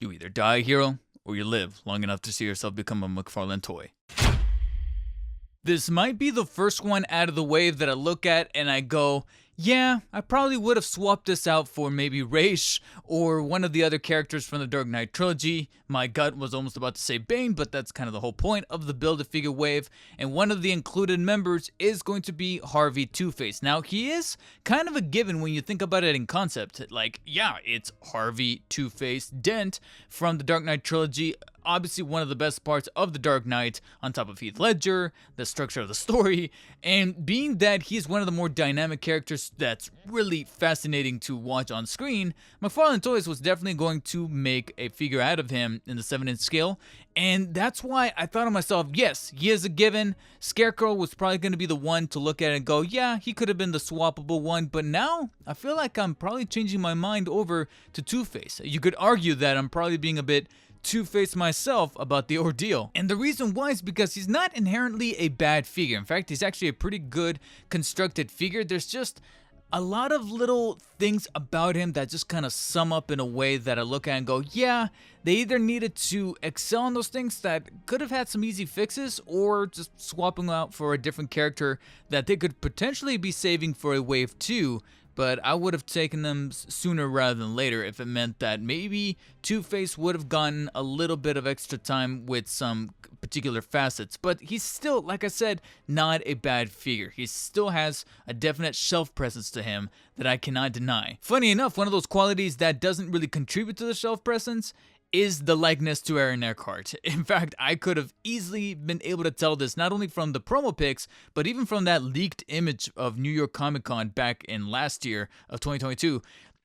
You either die a hero, or you live long enough to see yourself become a McFarlane toy. This might be the first one out of the wave that I look at and I go, yeah, I probably would have swapped this out for maybe Raish or one of the other characters from the Dark Knight trilogy. My gut was almost about to say Bane, but that's kind of the whole point of the Build-A-Figure wave, and one of the included members is going to be Harvey Two-Face. Now, he is kind of a given when you think about it in concept. Like, yeah, it's Harvey Two-Face Dent from the Dark Knight trilogy. Obviously one of the best parts of The Dark Knight, on top of Heath Ledger, the structure of the story, and being that he's one of the more dynamic characters that's really fascinating to watch on screen, McFarlane Toys was definitely going to make a figure out of him in the 7-inch scale, and that's why I thought to myself, yes, he is a given. Scarecrow was probably going to be the one to look at it and go, yeah, he could have been the swappable one, but now I feel like I'm probably changing my mind over to Two-Face. You could argue that I'm probably being a bit Two-Face myself about the ordeal. And the reason why is because he's not inherently a bad figure. In fact, he's actually a pretty good constructed figure. There's just a lot of little things about him that just kind of sum up in a way that I look at and go, yeah, they either needed to excel on those things that could have had some easy fixes, or just swapping out for a different character that they could potentially be saving for a wave 2. But I would have taken them sooner rather than later if it meant that maybe Two-Face would have gotten a little bit of extra time with some particular facets. But he's still, like I said, not a bad figure. He still has a definite shelf presence to him that I cannot deny. Funny enough, one of those qualities that doesn't really contribute to the shelf presence is the likeness to Aaron Eckhart. In fact, I could have easily been able to tell this not only from the promo pics, but even from that leaked image of New York Comic Con back in last year of 2022.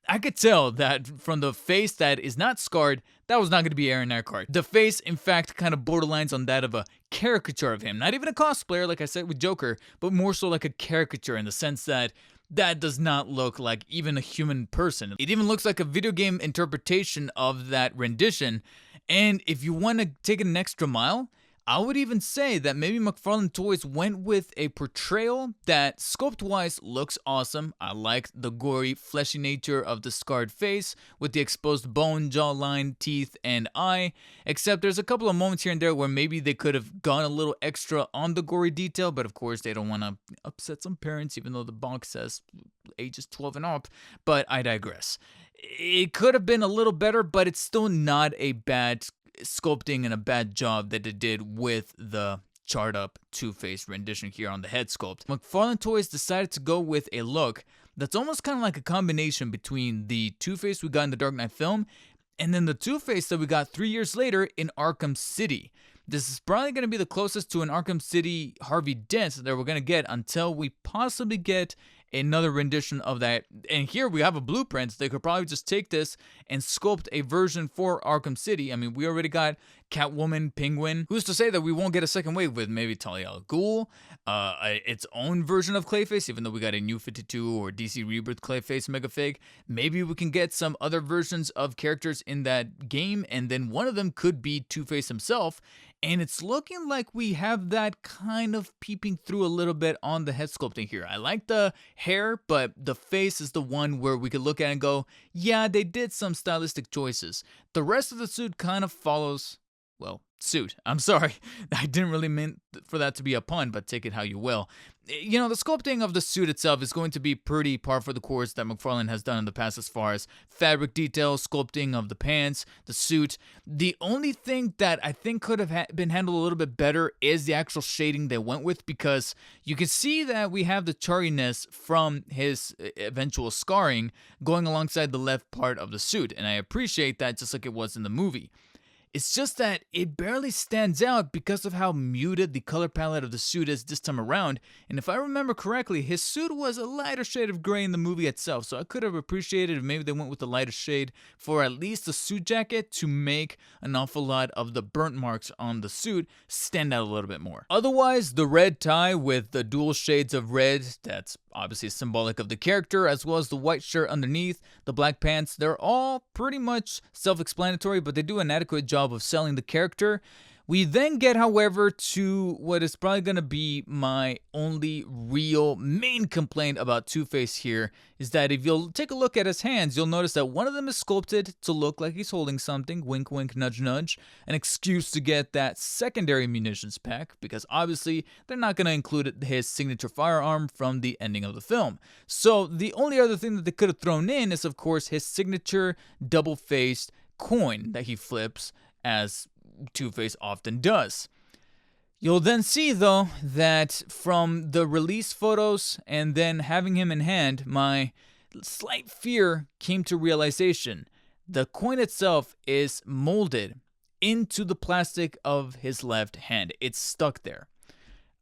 I could tell that from the face that is not scarred, that was not going to be Aaron Eckhart. The face, in fact, kind of borderlines on that of a caricature of him. Not even a cosplayer, like I said with Joker, but more so like a caricature in the sense that that does not look like even a human person. It even looks like a video game interpretation of that rendition. And if you want to take it an extra mile, I would even say that maybe McFarlane Toys went with a portrayal that sculpt-wise looks awesome. I like the gory, fleshy nature of the scarred face with the exposed bone, jawline, teeth, and eye. Except there's a couple of moments here and there where maybe they could have gone a little extra on the gory detail, but of course they don't want to upset some parents, even though the box says ages 12 and up. But I digress. It could have been a little better, but it's still not a bad sculpting and a bad job that they did with the charred up Two-Face rendition here on the head sculpt. McFarlane Toys decided to go with a look that's almost kind of like a combination between the Two-Face we got in the Dark Knight film and then the Two-Face that we got 3 years later in Arkham City. This is probably going to be the closest to an Arkham City Harvey Dent that we're going to get until we possibly get another rendition of that. And here we have a blueprint. They could probably just take this and sculpt a version for Arkham City. I mean, we already got Catwoman, Penguin. Who's to say that we won't get a second wave with maybe Talia al Ghul, its own version of Clayface, even though we got a New 52 or DC Rebirth Clayface Megafig. Maybe we can get some other versions of characters in that game, and then one of them could be Two-Face himself. And it's looking like we have that kind of peeping through a little bit on the head sculpting here. I like the hair, but the face is the one where we could look at and go, yeah, they did some stylistic choices. The rest of the suit kind of follows, well, suit. I'm sorry. I didn't really mean for that to be a pun, but take it how you will. You know, the sculpting of the suit itself is going to be pretty par for the course that McFarlane has done in the past as far as fabric details, sculpting of the pants, the suit. The only thing that I think could have been handled a little bit better is the actual shading they went with, because you can see that we have the charriness from his eventual scarring going alongside the left part of the suit, and I appreciate that just like it was in the movie. It's just that it barely stands out because of how muted the color palette of the suit is this time around, and if I remember correctly, his suit was a lighter shade of gray in the movie itself, so I could have appreciated if maybe they went with the lighter shade for at least the suit jacket to make an awful lot of the burnt marks on the suit stand out a little bit more. Otherwise, the red tie with the dual shades of red, that's obviously symbolic of the character, as well as the white shirt underneath, the black pants, they're all pretty much self-explanatory, but they do an adequate job of selling the character. We then get, however, to what is probably going to be my only real main complaint about Two-Face here, is that if you'll take a look at his hands, you'll notice that one of them is sculpted to look like he's holding something, wink wink nudge nudge, an excuse to get that secondary munitions pack, because obviously they're not going to include his signature firearm from the ending of the film. So the only other thing that they could have thrown in is, of course, his signature double-faced coin that he flips, as Two-Face often does. You'll then see, though, that from the release photos and then having him in hand, my slight fear came to realization. The coin itself is molded into the plastic of his left hand. It's stuck there.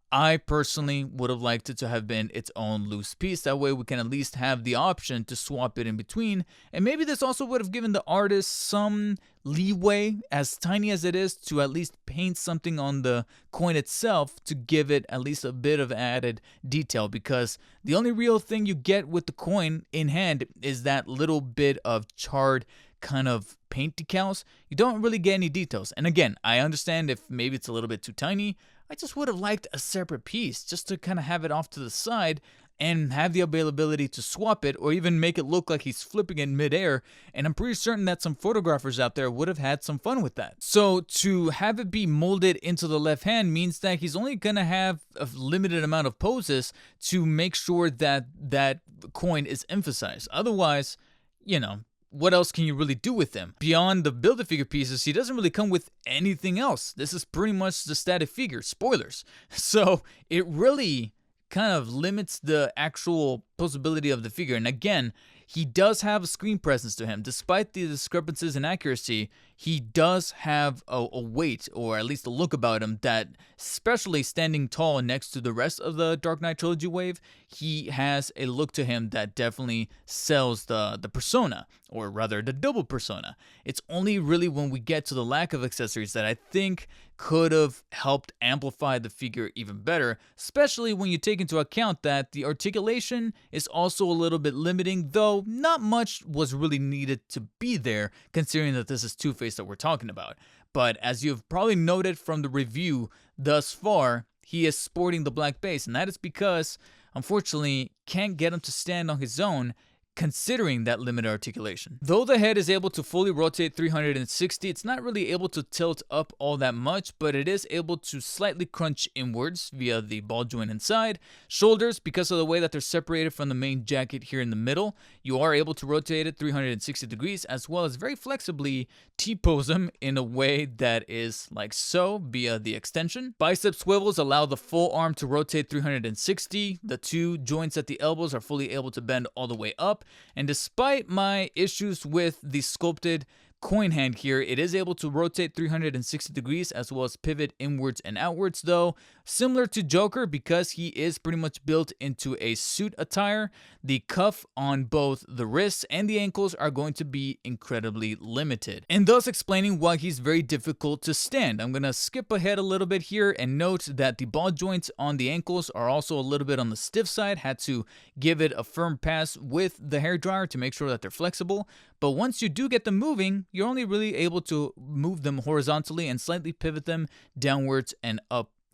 I personally would have liked it to have been its own loose piece. That way we can at least have the option to swap it in between. And maybe this also would have given the artist some leeway, as tiny as it is, to at least paint something on the coin itself to give it at least a bit of added detail. Because the only real thing you get with the coin in hand is that little bit of charred kind of paint decals. You don't really get any details. And again, I understand if maybe it's a little bit too tiny. I just would have liked a separate piece just to kind of have it off to the side and have the availability to swap it, or even make it look like he's flipping it midair. And I'm pretty certain that some photographers out there would have had some fun with that. So to have it be molded into the left hand means that he's only going to have a limited amount of poses to make sure that that coin is emphasized. Otherwise, you know, what else can you really do with him? Beyond the Build-A-Figure pieces, he doesn't really come with anything else. This is pretty much the static figure. Spoilers. So it really kind of limits the actual possibility of the figure. And again, he does have a screen presence to him. Despite the discrepancies in accuracy, he does have a weight, or at least a look about him, that, especially standing tall next to the rest of the Dark Knight trilogy wave, he has a look to him that definitely sells the persona, or rather the double persona. It's only really when we get to the lack of accessories that I think could have helped amplify the figure even better, especially when you take into account that the articulation is also a little bit limiting, though not much was really needed to be there, considering that this is Two-Face that we're talking about. But as you've probably noted from the review thus far, he is sporting the black base, and that is because, unfortunately, can't get him to stand on his own, considering that limited articulation. Though the head is able to fully rotate 360, it's not really able to tilt up all that much, but it is able to slightly crunch inwards via the ball joint inside. Shoulders, because of the way that they're separated from the main jacket here in the middle, you are able to rotate it 360 degrees, as well as very flexibly T-pose them in a way that is like so via the extension. Bicep swivels allow the full arm to rotate 360. The two joints at the elbows are fully able to bend all the way up. And despite my issues with the sculpted coin hand here, it is able to rotate 360 degrees as well as pivot inwards and outwards, though similar to Joker, because he is pretty much built into a suit attire, the cuff on both the wrists and the ankles are going to be incredibly limited, and thus explaining why he's very difficult to stand. I'm gonna skip ahead a little bit here and note that the ball joints on the ankles are also a little bit on the stiff side. Had to give it a firm pass with the hairdryer to make sure that they're flexible, but once you do get them moving, you're only really able to move them horizontally and slightly pivot them downwards and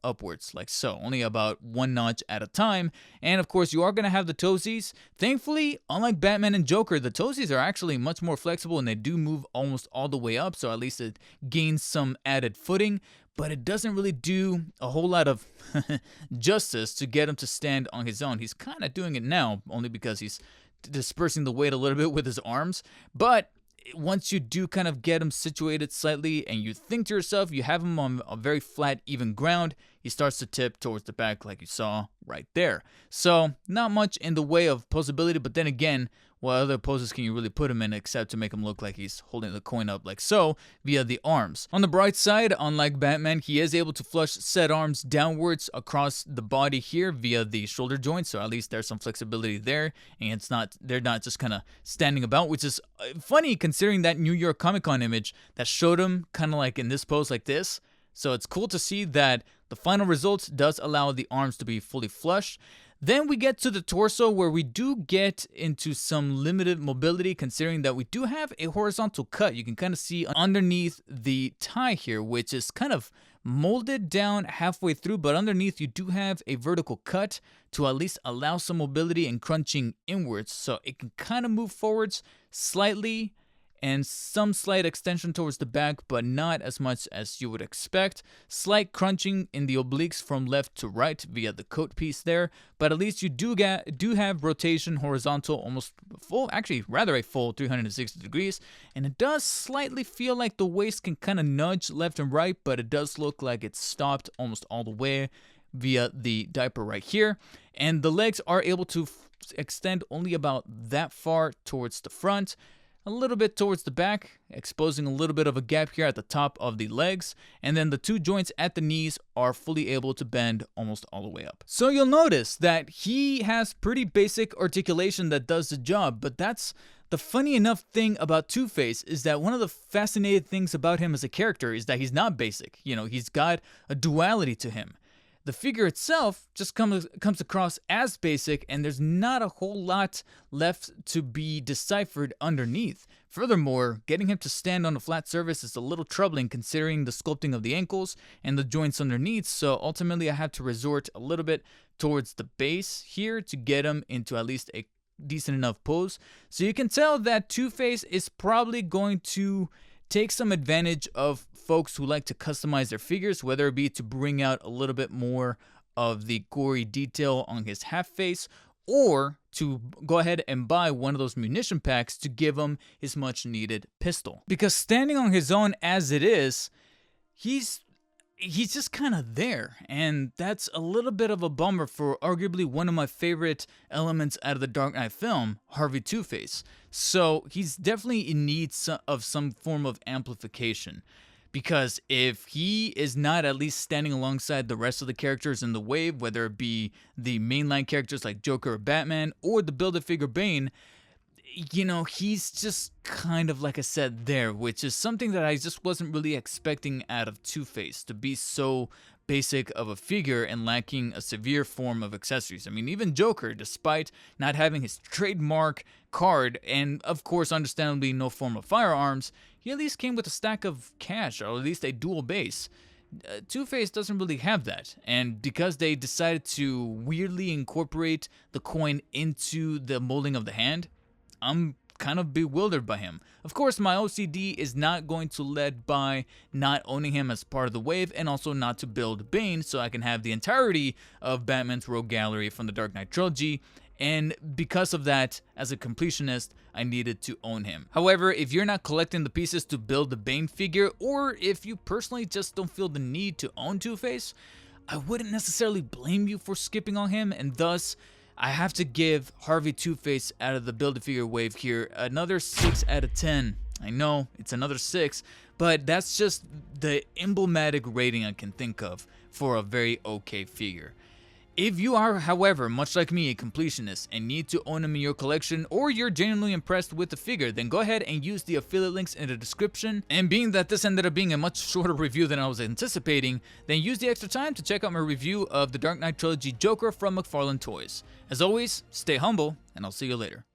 upwards, like so, only about one notch at a time. And of course, you are going to have the toesies. Thankfully, unlike Batman and Joker, the toesies are actually much more flexible and they do move almost all the way up, so at least it gains some added footing, but it doesn't really do a whole lot of justice to get him to stand on his own. He's kind of doing it now, only because he's dispersing the weight a little bit with his arms, but once you do kind of get him situated slightly and you think to yourself you have him on a very flat, even ground, he starts to tip towards the back like you saw right there. So not much in the way of posability, but then again, what other poses can you really put him in except to make him look like he's holding the coin up like so via the arms. On the bright side, unlike Batman, he is able to flush said arms downwards across the body here via the shoulder joints, so at least there's some flexibility there, and they're not just kind of standing about, which is funny considering that New York Comic Con image that showed him kind of like in this pose like this. So it's cool to see that the final result does allow the arms to be fully flushed. Then we get to the torso, where we do get into some limited mobility, considering that we do have a horizontal cut. You can kind of see underneath the tie here, which is kind of molded down halfway through, but underneath you do have a vertical cut to at least allow some mobility and crunching inwards, so it can kind of move forwards slightly and some slight extension towards the back, but not as much as you would expect. Slight crunching in the obliques from left to right via the coat piece there, but at least you do have rotation horizontal, almost full, actually rather a full 360 degrees, and it does slightly feel like the waist can kind of nudge left and right, but it does look like it's stopped almost all the way via the diaper right here, and the legs are able to extend only about that far towards the front, a little bit towards the back, exposing a little bit of a gap here at the top of the legs, and then the two joints at the knees are fully able to bend almost all the way up. So you'll notice that he has pretty basic articulation that does the job, but that's the funny enough thing about Two-Face, is that one of the fascinating things about him as a character is that he's not basic. You know, he's got a duality to him. The figure itself just comes across as basic, and there's not a whole lot left to be deciphered underneath. Furthermore, getting him to stand on a flat surface is a little troubling considering the sculpting of the ankles and the joints underneath, so ultimately I have to resort a little bit towards the base here to get him into at least a decent enough pose. So you can tell that Two-Face is probably going to take some advantage of folks who like to customize their figures, whether it be to bring out a little bit more of the gory detail on his half face, or to go ahead and buy one of those munition packs to give him his much needed pistol. Because standing on his own as it is, he's just kind of there, and that's a little bit of a bummer for arguably one of my favorite elements out of the Dark Knight film, Harvey Two-Face. So he's definitely in need of some form of amplification, because if he is not at least standing alongside the rest of the characters in the wave, whether it be the mainline characters like Joker or Batman, or the Build-A-Figure Bane, you know, he's just kind of, like I said, there, which is something that I just wasn't really expecting out of Two-Face, to be so basic of a figure and lacking a severe form of accessories. I mean, even Joker, despite not having his trademark card and, of course, understandably no form of firearms, he at least came with a stack of cash, or at least a dual base. Two-Face doesn't really have that, and because they decided to weirdly incorporate the coin into the molding of the hand, I'm kind of bewildered by him. Of course, my OCD is not going to let by not owning him as part of the wave, and also not to build Bane so I can have the entirety of Batman's Rogue Gallery from the Dark Knight trilogy, and because of that, as a completionist, I needed to own him. However, if you're not collecting the pieces to build the Bane figure, or if you personally just don't feel the need to own Two-Face, I wouldn't necessarily blame you for skipping on him, and thus I have to give Harvey Two-Face out of the Build-A-Figure wave here another 6 out of 10. I know, it's another 6, but that's just the emblematic rating I can think of for a very okay figure. If you are, however, much like me, a completionist and need to own him in your collection, or you're genuinely impressed with the figure, then go ahead and use the affiliate links in the description. And being that this ended up being a much shorter review than I was anticipating, then use the extra time to check out my review of the Dark Knight Trilogy Joker from McFarlane Toys. As always, stay humble, and I'll see you later.